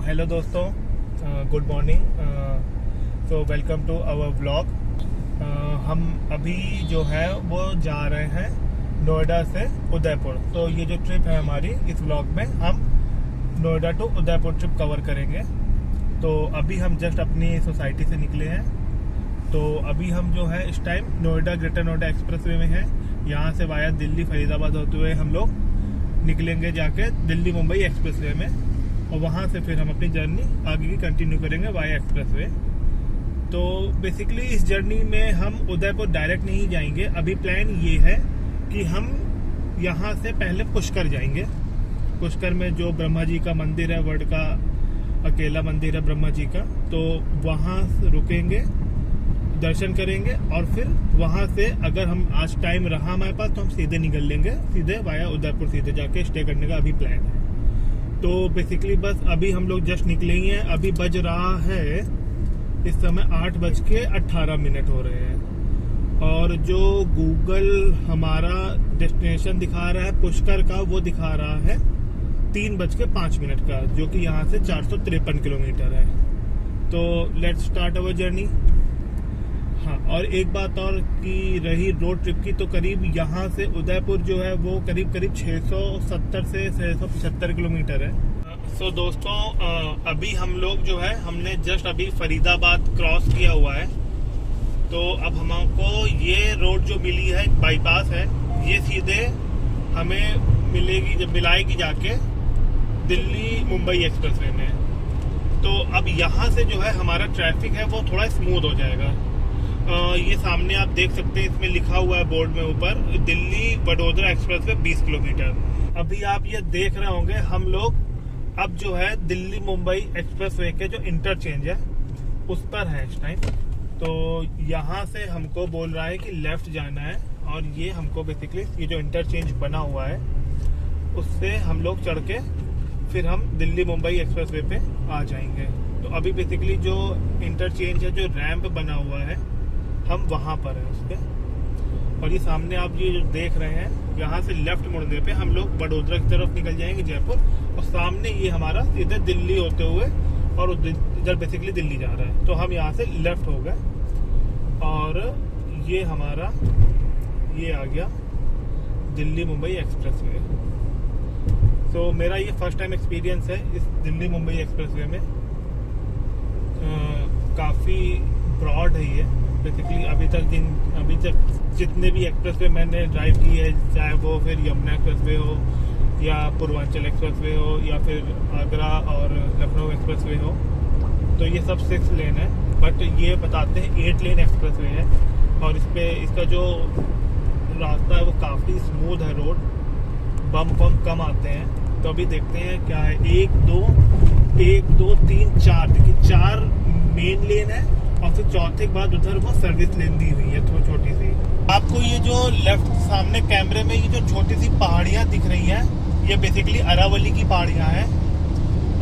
Hello दोस्तों, good morning. So welcome to our vlog. हम अभी जो है वो जा रहे हैं नोएडा से उदयपुर। तो ये जो ट्रिप है हमारी, इस व्लॉग में हम Noida to Udaipur trip cover करेंगे। तो अभी हम जस्ट अपनी सोसाइटी से निकले हैं। तो अभी हम जो है इस time Noida greater Noida expressway में हैं। यहाँ से वाया दिल्ली फरीदाबाद होते हुए हम लोग निकलेंगे जाके दिल्ली मुंबई एक्सप्रेसवे में, और वहाँ से फिर हम अपनी जर्नी आगे की कंटिन्यू करेंगे वाया एक्सप्रेसवे। तो बेसिकली इस जर्नी में हम उदयपुर डायरेक्ट नहीं जाएंगे। अभी प्लान ये है कि हम यहाँ से पहले पुष्कर जाएंगे। पुष्कर में जो ब्रह्मा जी का मंदिर है, वर्ल्ड का अकेला मंदिर है ब्रह्मा जी का, तो वहाँ रुकेंगे, दर्शन करेंगे, और फिर वहाँ से अगर हम आज टाइम रहा हमारे पास तो हम सीधे निकल लेंगे, सीधे वाया उदयपुर सीधे जाके स्टे करने का अभी प्लान है। तो बेसिकली बस अभी हम लोग जस्ट निकले ही हैं। अभी बज रहा है इस समय 8:18 हो रहे हैं, और जो गूगल हमारा डेस्टिनेशन दिखा रहा है पुष्कर का, वो दिखा रहा है 3:05 का, जो कि यहाँ से 453 किलोमीटर है। तो लेट्स स्टार्ट अवर जर्नी। हाँ, और एक बात और कि रही रोड ट्रिप की, तो करीब यहाँ से उदयपुर जो है वो करीब 670 से 675 किलोमीटर है। सो दोस्तों, अभी हम लोग जो है हमने जस्ट अभी फरीदाबाद क्रॉस किया हुआ है। तो अब हमको ये रोड जो मिली है, बाईपास है, ये सीधे हमें मिलेगी, जब मिलाएगी जाके दिल्ली मुंबई एक्सप्रेसवे में। तो अब यहाँ से जो है हमारा ट्रैफिक है वो थोड़ा स्मूथ हो जाएगा। ये सामने आप देख सकते हैं, इसमें लिखा हुआ है बोर्ड में ऊपर, दिल्ली वडोदरा एक्सप्रेसवे 20 किलोमीटर। अभी आप ये देख रहे होंगे हम लोग अब जो है दिल्ली मुंबई एक्सप्रेसवे के जो इंटरचेंज है उस पर है इस टाइम। तो यहाँ से हमको बोल रहा है कि लेफ्ट जाना है, और ये हमको बेसिकली ये जो इंटरचेंज बना हुआ है उससे हम लोग चढ़ के फिर हम दिल्ली मुंबई एक्सप्रेसवे पे आ जाएंगे। तो अभी बेसिकली जो इंटरचेंज है, जो रैंप बना हुआ है, हम वहाँ पर हैं उसके। और ये सामने आप ये जो देख रहे हैं, यहाँ से लेफ्ट मुड़ने पे हम लोग वडोदरा की तरफ निकल जाएंगे, जयपुर, और सामने ये हमारा सीधे दिल्ली होते हुए, और इधर बेसिकली दिल्ली जा रहा है। तो हम यहाँ से लेफ्ट हो गए, और ये हमारा ये आ गया दिल्ली मुंबई एक्सप्रेसवे। तो मेरा ये फर्स्ट टाइम एक्सपीरियंस है इस दिल्ली मुंबई एक्सप्रेसवे में। काफ़ी ब्रॉड है ये बेसिकली। अभी तक जितने भी एक्सप्रेसवे मैंने ड्राइव की है, चाहे वो फिर यमुना एक्सप्रेसवे हो, या पूर्वांचल एक्सप्रेसवे हो, या फिर आगरा और लखनऊ एक्सप्रेसवे हो, तो ये सब 6 लेन है। बट ये बताते हैं 8 लेन एक्सप्रेसवे है, और इसका जो रास्ता है वो काफ़ी स्मूथ है, रोड बम कम आते हैं। तो अभी देखते हैं क्या है। 1 2 3 4 देखिए, 4 मेन लेन है, और फिर चौथे के बाद उधर वो सर्विस लेन दी हुई है थोड़ी छोटी सी। आपको ये जो लेफ्ट सामने कैमरे में ये जो छोटी सी पहाड़ियाँ दिख रही हैं, ये बेसिकली अरावली की पहाड़ियाँ हैं।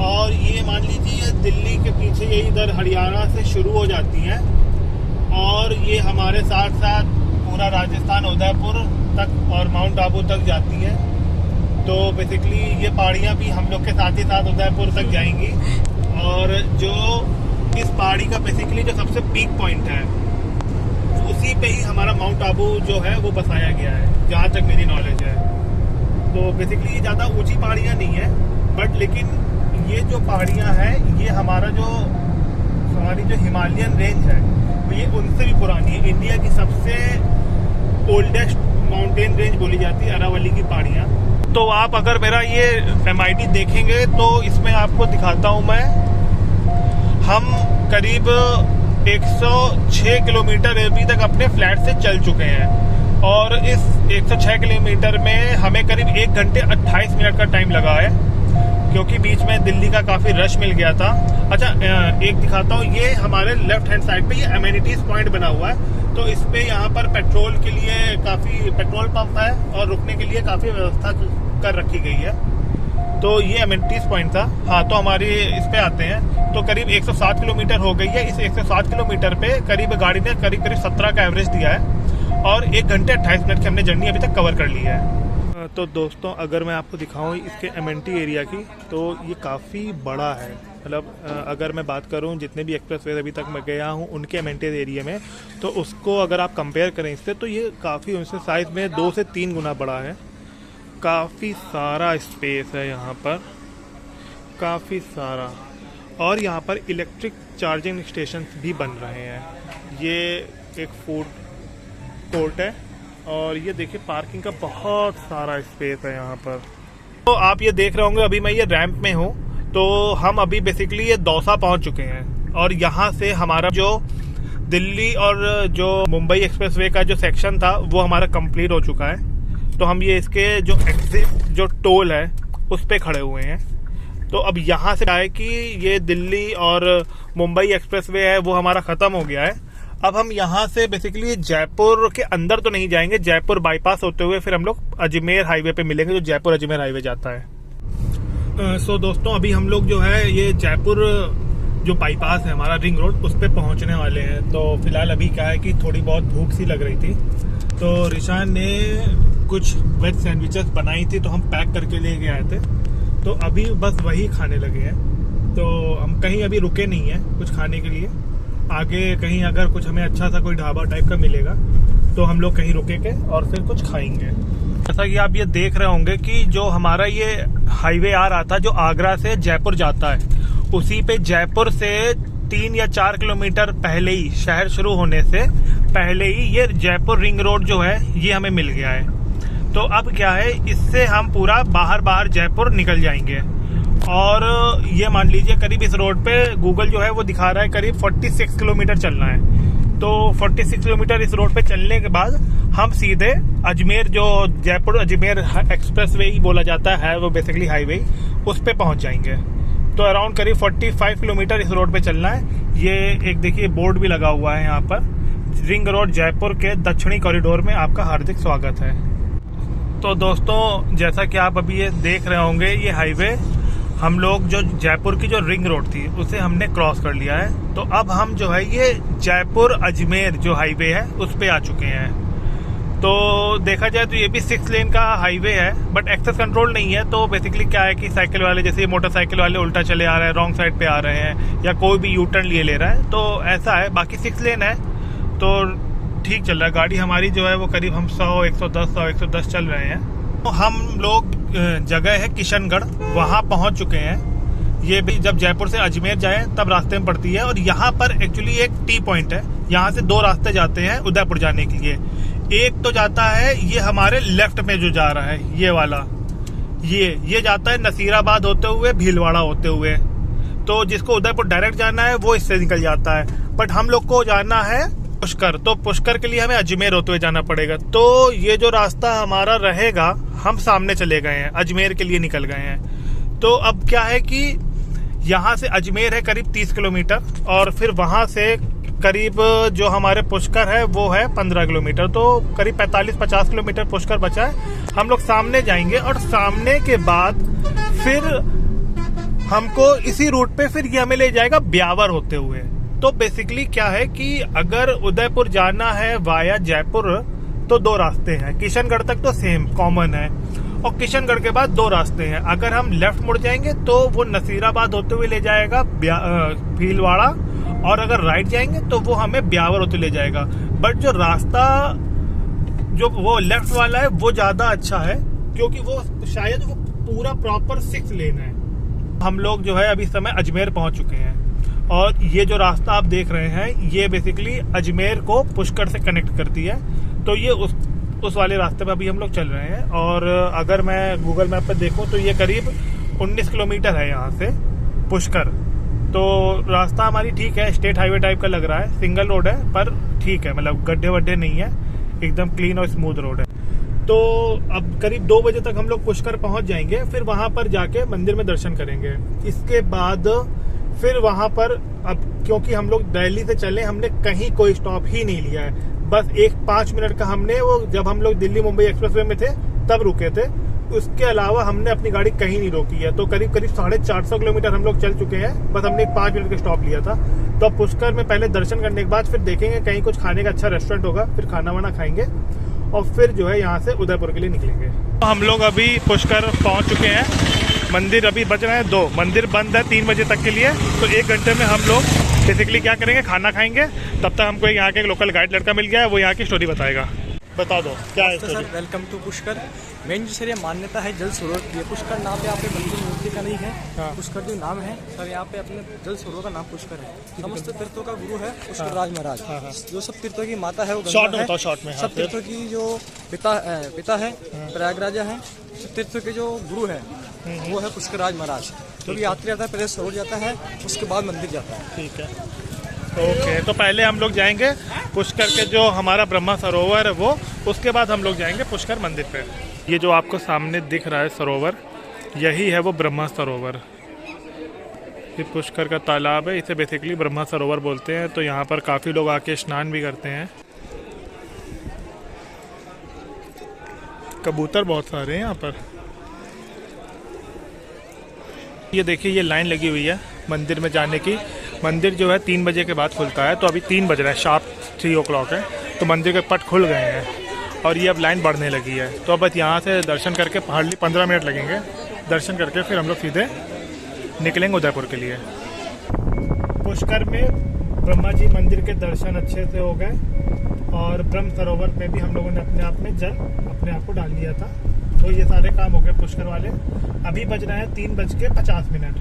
और ये मान लीजिए दिल्ली के पीछे ये इधर हरियाणा से शुरू हो जाती हैं, और ये हमारे साथ साथ पूरा राजस्थान उदयपुर तक और माउंट आबू तक जाती है। तो बेसिकली ये पहाड़ियाँ भी हम लोग के साथ ही साथ उदयपुर तक जाएंगी। और जो इस पहाड़ी का बेसिकली जो सबसे पीक पॉइंट है, उसी पे ही हमारा माउंट आबू जो है वो बसाया गया है, जहाँ तक मेरी नॉलेज है। तो बेसिकली ये ज़्यादा ऊंची पहाड़ियाँ नहीं है, बट लेकिन ये जो पहाड़ियाँ हैं, ये हमारी जो हिमालयन रेंज है, तो ये उनसे भी पुरानी है। इंडिया की सबसे ओल्डेस्ट माउंटेन रेंज बोली जाती है अरावली की पहाड़ियाँ। तो आप अगर मेरा ये MID देखेंगे तो इसमें आपको दिखाता हूँ मैं, हम करीब 106 किलोमीटर अभी तक अपने फ्लैट से चल चुके हैं, और इस 106 किलोमीटर में हमें करीब 1 घंटे 28 मिनट का टाइम लगा है, क्योंकि बीच में दिल्ली का काफ़ी रश मिल गया था। अच्छा, एक दिखाता हूँ, ये हमारे लेफ्ट हैंड साइड पे ये अमेनिटीज़ पॉइंट बना हुआ है। तो इस पे यहाँ पर पेट्रोल के लिए काफ़ी पेट्रोल पंप है, और रुकने के लिए काफ़ी व्यवस्था कर रखी गई है। तो ये अमेनिटीज़ पॉइंट था। हाँ, तो हमारी इस पे आते हैं, तो करीब 107 किलोमीटर हो गई है। इस 107 किलोमीटर पे करीब गाड़ी ने करीब 17 का एवरेज दिया है, और 1 घंटे 28 मिनट की हमने जर्नी अभी तक कवर कर ली है। तो दोस्तों, अगर मैं आपको दिखाऊं इसके एमेनिटी एरिया की, तो ये काफ़ी बड़ा है। मतलब अगर मैं बात करूं जितने भी एक्सप्रेसवे अभी तक मैं गया हूं उनके मेंटेन एरिया में, तो उसको अगर आप कंपेयर करें इससे, तो ये काफ़ी उनसे साइज़ में 2 से 3 गुना बड़ा है। काफ़ी सारा स्पेस है यहाँ पर, काफ़ी सारा। और यहाँ पर इलेक्ट्रिक चार्जिंग स्टेशन भी बन रहे हैं। ये एक फूड कोर्ट है और ये देखिए पार्किंग का बहुत सारा स्पेस है यहाँ पर। तो आप ये देख रहे होंगे अभी मैं ये रैंप में हूँ, तो हम अभी बेसिकली ये दौसा पहुँच चुके हैं और यहाँ से हमारा जो दिल्ली और जो मुंबई एक्सप्रेसवे का जो सेक्शन था वो हमारा कंप्लीट हो चुका है। तो हम ये इसके जो एग्जिट जो टोल है उस पे खड़े हुए हैं। तो अब यहाँ से आए कि ये दिल्ली और मुंबई एक्सप्रेसवे है वो हमारा ख़त्म हो गया है। अब हम यहाँ से बेसिकली जयपुर के अंदर तो नहीं जाएंगे, जयपुर बाईपास होते हुए फिर हम लोग अजमेर हाईवे पे मिलेंगे, जो जयपुर अजमेर हाईवे जाता है। सो दोस्तों अभी हम लोग जो है ये जयपुर जो बाईपास है हमारा रिंग रोड उस पे पहुँचने वाले हैं। तो फिलहाल अभी क्या है कि थोड़ी बहुत भूख सी लग रही थी, तो रिशान ने कुछ वेज सैंडविचेस बनाई थी तो हम पैक करके ले के आए थे। तो अभी बस वही खाने लगे हैं। तो हम कहीं अभी रुके नहीं हैं कुछ खाने के लिए। आगे कहीं अगर कुछ हमें अच्छा सा कोई ढाबा टाइप का मिलेगा तो हम लोग कहीं रुकेंगे और फिर कुछ खाएंगे। जैसा कि आप ये देख रहे होंगे कि जो हमारा ये हाईवे आ रहा था जो आगरा से जयपुर जाता है, उसी पे जयपुर से 3 या 4 किलोमीटर पहले ही, शहर शुरू होने से पहले ही ये जयपुर रिंग रोड जो है ये हमें मिल गया है। तो अब क्या है, इससे हम पूरा बाहर जयपुर निकल जाएंगे। और ये मान लीजिए करीब इस रोड पे गूगल जो है वो दिखा रहा है करीब 46 किलोमीटर चलना है। तो 46 किलोमीटर इस रोड पे चलने के बाद हम सीधे अजमेर, जो जयपुर अजमेर एक्सप्रेसवे ही बोला जाता है वो बेसिकली हाईवे, उस पे पहुंच जाएंगे। तो अराउंड करीब 45 किलोमीटर इस रोड पे चलना है। ये एक देखिए बोर्ड भी लगा हुआ है यहाँ पर, रिंग रोड जयपुर के दक्षिणी कॉरिडोर में आपका हार्दिक स्वागत है। तो दोस्तों जैसा कि आप अभी ये देख रहे होंगे, ये हाईवे हम लोग जो जयपुर की जो रिंग रोड थी उसे हमने क्रॉस कर लिया है। तो अब हम जो है ये जयपुर अजमेर जो हाईवे है उस पे आ चुके हैं। तो देखा जाए तो ये भी 6 लेन का हाईवे है, बट एक्सेस कंट्रोल नहीं है। तो बेसिकली क्या है कि साइकिल वाले, जैसे मोटरसाइकिल वाले उल्टा चले आ रहे हैं, रॉन्ग साइड पे आ रहे हैं, या कोई भी यू टर्न लिए ले रहा है, तो ऐसा है। बाकी 6 लेन है तो ठीक चल रहा है। गाड़ी हमारी जो है वो करीब हम 110 चल रहे हैं। तो हम लोग जगह है किशनगढ़, वहाँ पहुँच चुके हैं। ये भी जब जयपुर से अजमेर जाए तब रास्ते में पड़ती है। और यहाँ पर एक्चुअली एक टी पॉइंट है, यहाँ से 2 रास्ते जाते हैं उदयपुर जाने के लिए। एक तो जाता है ये हमारे लेफ्ट में जो जा रहा है ये वाला, ये जाता है नसीराबाद होते हुए भीलवाड़ा होते हुए। तो जिसको उदयपुर डायरेक्ट जाना है वो इससे निकल जाता है, बट हम लोग को जाना है पुष्कर। तो पुष्कर के लिए हमें अजमेर होते हुए जाना पड़ेगा। तो ये जो रास्ता हमारा रहेगा, हम सामने चले गए हैं, अजमेर के लिए निकल गए हैं। तो अब क्या है कि यहाँ से अजमेर है करीब 30 किलोमीटर और फिर वहाँ से करीब जो हमारे पुष्कर है वो है 15 किलोमीटर। तो करीब 45-50 किलोमीटर पुष्कर बचा है। हम लोग सामने जाएंगे और सामने के बाद फिर हमको इसी रूट पे फिर ये हमें ले जाएगा ब्यावर होते हुए। तो बेसिकली क्या है कि अगर उदयपुर जाना है वाया जयपुर तो 2 रास्ते हैं। किशनगढ़ तक तो सेम कॉमन है और किशनगढ़ के बाद 2 रास्ते हैं। अगर हम लेफ्ट मुड़ जाएंगे तो वो नसीराबाद होते हुए ले जाएगा भीलवाड़ा, और अगर राइट जाएंगे तो वो हमें ब्यावर होते ले जाएगा। बट जो रास्ता जो वो लेफ्ट वाला है वो ज्यादा अच्छा है, क्योंकि वो शायद वो पूरा प्रॉपर 6 लेन है। हम लोग जो है अभी समय अजमेर पहुंच चुके हैं और ये जो रास्ता आप देख रहे हैं ये बेसिकली अजमेर को पुष्कर से कनेक्ट करती है। तो ये उस वाले रास्ते पे अभी हम लोग चल रहे हैं। और अगर मैं गूगल मैप पे देखूं तो ये करीब 19 किलोमीटर है यहाँ से पुष्कर। तो रास्ता हमारी ठीक है, स्टेट हाईवे टाइप का लग रहा है, सिंगल रोड है पर ठीक है, मतलब गड्ढे वड्ढे नहीं है, एकदम क्लीन और स्मूथ रोड है। तो अब करीब 2 बजे तक हम लोग पुष्कर पहुंच जाएंगे, फिर वहां पर जाके मंदिर में दर्शन करेंगे। इसके बाद फिर वहां पर, अब क्योंकि हम लोग दिल्ली से चले, हमने कहीं कोई स्टॉप ही नहीं लिया है, बस 5 मिनट का हमने वो जब हम लोग दिल्ली मुंबई एक्सप्रेसवे में थे तब रुके थे, उसके अलावा हमने अपनी गाड़ी कहीं नहीं रोकी है। तो करीब 450 किलोमीटर हम लोग चल चुके हैं, बस हमने 5 मिनट का स्टॉप लिया था। तो अब पुष्कर में पहले दर्शन करने के बाद फिर देखेंगे कहीं कुछ खाने का अच्छा रेस्टोरेंट होगा, फिर खाना वाना खाएंगे और फिर जो है यहाँ से उदयपुर के लिए निकलेंगे। तो हम लोग अभी पुष्कर पहुँच चुके हैं, मंदिर अभी बज रहे हैं 2, मंदिर बंद है 3 बजे तक के लिए। तो 1 घंटे में हम लोग बेसिकली क्या करेंगे, खाना खाएंगे। तब तक हमको यहाँ के लोकल गाइड लड़का मिल गया है, वो यहाँ की स्टोरी बताएगा। बता दो क्या है sir. Welcome to Pushkar. Main जो सर ये मान्यता है जल सरोवर की है। पुष्कर नाम पे यहाँ पे मंदिर मूर्ति का नहीं है। हाँ। पुष्कर जो नाम है सर, यहाँ पे अपने जल सरोवर का नाम पुष्कर है। समस्त तीर्थों का गुरु है पुष्कर राज महाराज। हाँ, हाँ। जो सब तीर्थों की माता है वो शॉर्ट गंगा में है। बताओ, शॉर्ट में। हाँ, सब तीर्थों की जो पिता है प्रयागराजा है। तीर्थों के जो गुरु है वो है पुष्कर राज महाराज। जो भी यात्री आता है पहले सरोवर जाता है, उसके बाद मंदिर जाता है। ठीक है, ओके। तो पहले हम लोग जाएंगे पुष्कर के जो हमारा ब्रह्मा सरोवर है वो, उसके बाद हम लोग जाएंगे पुष्कर मंदिर पे। ये जो आपको सामने दिख रहा है सरोवर, यही है वो ब्रह्मा सरोवर। ये पुष्कर का तालाब है, इसे बेसिकली ब्रह्मा सरोवर बोलते हैं। तो यहाँ पर काफ़ी लोग आके स्नान भी करते हैं। कबूतर बहुत सारे हैं यहाँ पर। ये देखिए, ये लाइन लगी हुई है मंदिर में जाने की। मंदिर जो है 3 बजे के बाद खुलता है, तो अभी 3 बज रहा है, शार्प 3 o'clock है। तो मंदिर के पट खुल गए हैं और ये अब लाइन बढ़ने लगी है। तो अब बस यहाँ से दर्शन करके हार्डली 15 मिनट लगेंगे। दर्शन करके फिर हम लोग सीधे निकलेंगे उदयपुर के लिए। पुष्कर में ब्रह्मा जी मंदिर के दर्शन अच्छे से हो गए और ब्रह्म सरोवर में भी हम लोगों ने अपने आप में जल अपने आप को डाल लिया था। तो ये सारे काम हो गए पुष्कर वाले। अभी बज रहे हैं 3:50।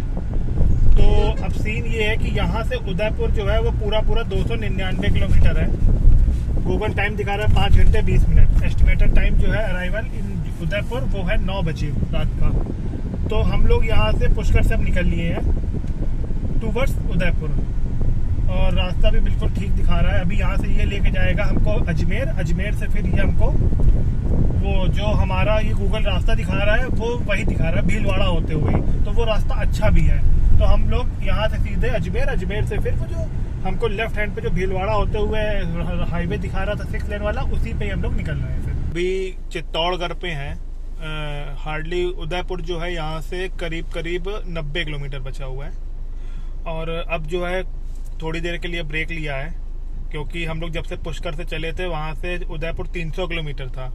तो अब सीन ये है कि यहाँ से उदयपुर जो है वो पूरा 299 किलोमीटर है। गूगल टाइम दिखा रहा है 5 घंटे 20 मिनट। एस्टिमेटेड टाइम जो है अराइवल इन उदयपुर वो है 9 बजे रात का। तो हम लोग यहाँ से पुष्कर से अब निकल लिए हैं टूवर्ड्स उदयपुर और रास्ता भी बिल्कुल ठीक दिखा रहा है। अभी यहाँ से ये लेके जाएगा हमको अजमेर। अजमेर से फिर ये हमको वो जो हमारा ये गूगल रास्ता दिखा रहा है वो वही दिखा रहा है, भीलवाड़ा होते हुए। तो वो रास्ता अच्छा भी है। तो हम लोग यहाँ से सीधे अजमेर, अजमेर से फिर वो जो हमको लेफ्ट हैंड पे जो भीलवाड़ा होते हुए हाईवे दिखा रहा था 6 लेन वाला, उसी पे हम लोग निकल रहे हैं। फिर अभी चित्तौड़गढ़ पे हैं। हार्डली उदयपुर जो है यहाँ से करीब 90 किलोमीटर बचा हुआ है। और अब जो है थोड़ी देर के लिए ब्रेक लिया है, क्योंकि हम लोग जब से पुष्कर से चले थे वहाँ से उदयपुर 300 किलोमीटर था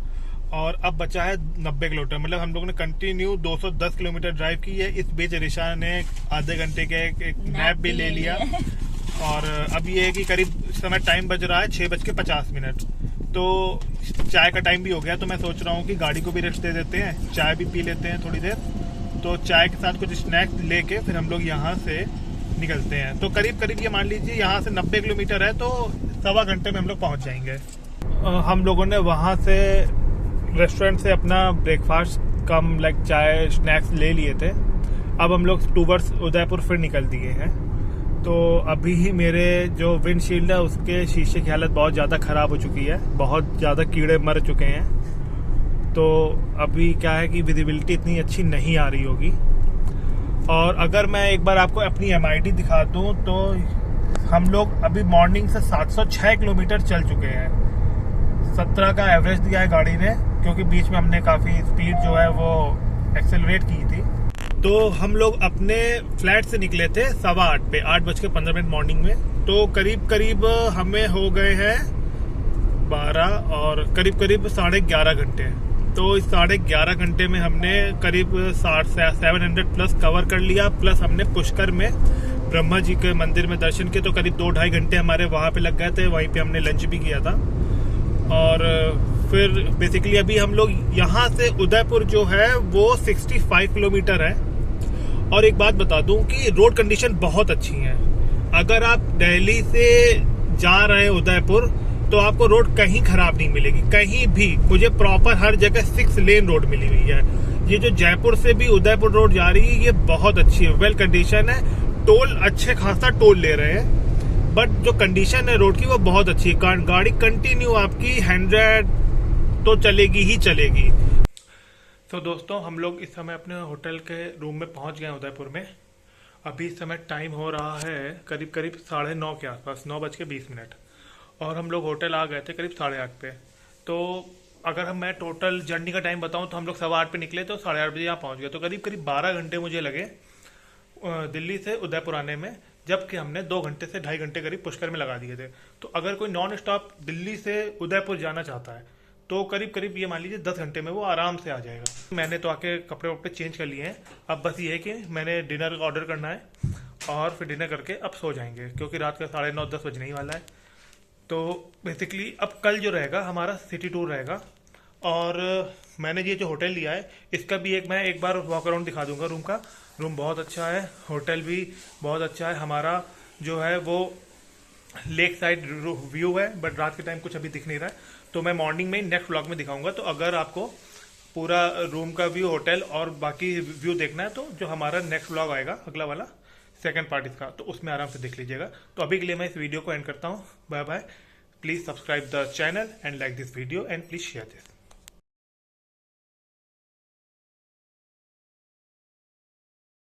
और अब बचा है 90 किलोमीटर। मतलब हम लोग ने कंटिन्यू 210 किलोमीटर ड्राइव की है। इस बीच ऋषा ने आधे घंटे के एक नैप भी ले लिया। और अब ये है कि करीब इस समय टाइम बज रहा है 6:50। तो चाय का टाइम भी हो गया। तो मैं सोच रहा हूँ कि गाड़ी को भी रेस्ट दे देते हैं, चाय भी पी लेते हैं थोड़ी देर। तो चाय के साथ कुछ स्नैक्स लेके फिर हम लोग यहाँ से निकलते हैं। तो करीब ये मान लीजिए यहाँ से 90 किलोमीटर है, तो 1.25 घंटे में हम लोग पहुँच जाएंगे। हम लोगों ने वहाँ से रेस्टोरेंट से अपना ब्रेकफास्ट कम लाइक चाय स्नैक्स ले लिए थे। अब हम लोग टूवर्ड्स उदयपुर फिर निकल दिए हैं। तो अभी ही मेरे जो विंडशील्ड है उसके शीशे की हालत बहुत ज़्यादा ख़राब हो चुकी है, बहुत ज़्यादा कीड़े मर चुके हैं। तो अभी क्या है कि विजिबिलिटी इतनी अच्छी नहीं आ रही होगी। और अगर मैं एक बार आपको अपनी MID दिखा दूँ तो हम लोग अभी मॉर्निंग से 706 किलोमीटर चल चुके हैं। 17 का एवरेज दिया है गाड़ी ने, क्योंकि बीच में हमने काफ़ी स्पीड जो है वो एक्सेलरेट की थी। तो हम लोग अपने फ्लैट से निकले थे 8:15 पे, 8:15 मॉर्निंग में। तो करीब हमें हो गए हैं 12 और करीब 11:30 घंटे। तो इस 11:30 घंटे में हमने करीब 700 प्लस कवर कर लिया। प्लस हमने पुष्कर में ब्रह्मा जी के मंदिर में दर्शन किए। तो करीब 2-2.5 घंटे हमारे वहाँ पे लग गए थे। वहीं पे हमने लंच भी किया था। और फिर बेसिकली अभी हम लोग यहाँ से उदयपुर जो है वो 65 किलोमीटर है। और एक बात बता दूं कि रोड कंडीशन बहुत अच्छी है। अगर आप दिल्ली से जा रहे हैं उदयपुर तो आपको रोड कहीं खराब नहीं मिलेगी, कहीं भी। मुझे प्रॉपर हर जगह 6 लेन रोड मिली हुई है। ये जो जयपुर से भी उदयपुर रोड जा रही है ये बहुत अच्छी है, वेल कंडीशन है। टोल अच्छे खासा टोल ले रहे हैं, बट जो कंडीशन है रोड की वो बहुत अच्छी है। गाड़ी कंटिन्यू आपकी 100 तो चलेगी ही चलेगी। तो दोस्तों हम लोग इस समय अपने होटल के रूम में पहुंच गए उदयपुर में। अभी इस समय टाइम हो रहा है करीब 9:30 के आसपास, 9:20। और हम लोग होटल आ गए थे करीब 8:30 पे। तो अगर मैं टोटल जर्नी का टाइम बताऊं तो हम लोग 8:15 पे निकले तो 8:30 बजे यहाँ पहुँच गए। तो करीब 12 घंटे मुझे लगे दिल्ली से उदयपुर आने में, जबकि हमने 2 घंटे से 2.5 घंटे करीब पुष्कर में लगा दिए थे। तो अगर कोई नॉन स्टॉप दिल्ली से उदयपुर जाना चाहता है तो करीब करीब ये मान लीजिए 10 घंटे में वो आराम से आ जाएगा। मैंने तो आके कपड़े वपड़े चेंज कर लिए हैं, अब बस ये है कि मैंने डिनर ऑर्डर करना है और फिर डिनर करके अब सो जाएंगे, क्योंकि रात का 9:30-10 बजने ही वाला है। तो बेसिकली अब कल जो रहेगा हमारा सिटी टूर रहेगा, और मैंने ये जो होटल लिया है इसका भी मैं एक बार वॉक अराउंड दिखा दूंगा रूम का। रूम बहुत अच्छा है, होटल भी बहुत अच्छा है। हमारा जो है वो लेक साइड व्यू है, बट रात के टाइम कुछ अभी दिख नहीं रहा है, तो मैं मॉर्निंग में नेक्स्ट व्लॉग में दिखाऊंगा। तो अगर आपको पूरा रूम का व्यू, होटल और बाकी व्यू देखना है, तो जो हमारा नेक्स्ट व्लॉग आएगा अगला वाला सेकंड पार्ट इसका, तो उसमें आराम से देख लीजिएगा। तो अभी के लिए मैं इस वीडियो को एंड करता हूँ। Bye bye. Please subscribe the channel and like this video and please share this.